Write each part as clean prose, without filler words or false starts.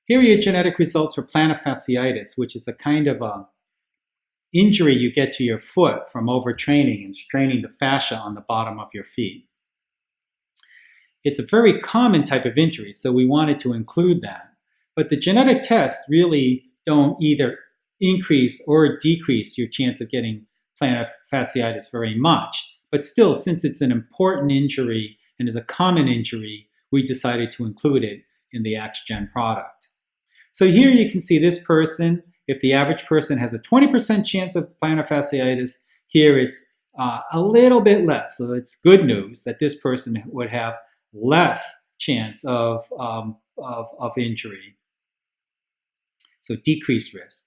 Here are your genetic results for plantar fasciitis, which is a kind of a injury you get to your foot from overtraining and straining the fascia on the bottom of your feet. It's a very common type of injury, so we wanted to include that. But the genetic tests really don't either increase or decrease your chance of getting plantar fasciitis very much. But still, since it's an important injury and is a common injury, we decided to include it in the AxGen product. So here you can see this person. If the average person has a 20% chance of plantar fasciitis, here it's a little bit less. So it's good news that this person would have less chance of injury. So decreased risk.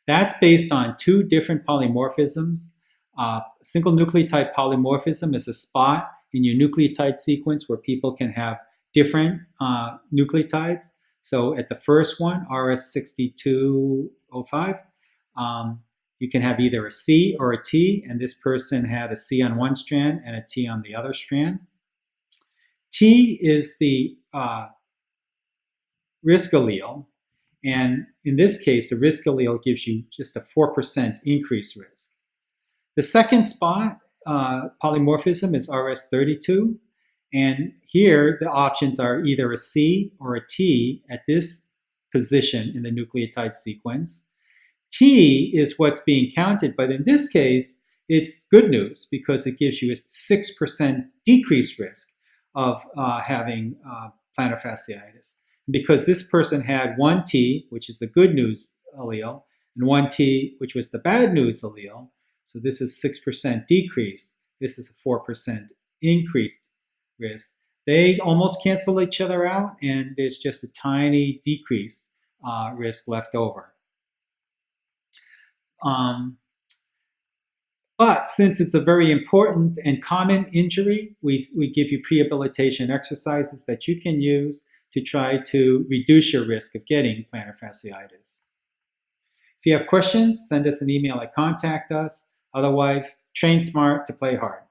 That's based on two different polymorphisms. Single nucleotide polymorphism is a spot in your nucleotide sequence where people can have different nucleotides. So at the first one, RS6205, you can have either a C or a T, and this person had a C on one strand and a T on the other strand. T is the risk allele, and in this case, the risk allele gives you just a 4% increased risk. The second spot polymorphism is RS32, and here the options are either a C or a T at this position in the nucleotide sequence. T is what's being counted, but in this case, it's good news because it gives you a 6% decreased risk of having plantar fasciitis. Because this person had one T, which is the good news allele, and one T, which was the bad news allele. So this is 6% decrease. This is a 4% increased risk. They almost cancel each other out, and there's just a tiny decrease risk left over. But since it's a very important and common injury, we give you prehabilitation exercises that you can use to try to reduce your risk of getting plantar fasciitis. If you have questions, send us an email at contact us. Otherwise, train smart to play hard.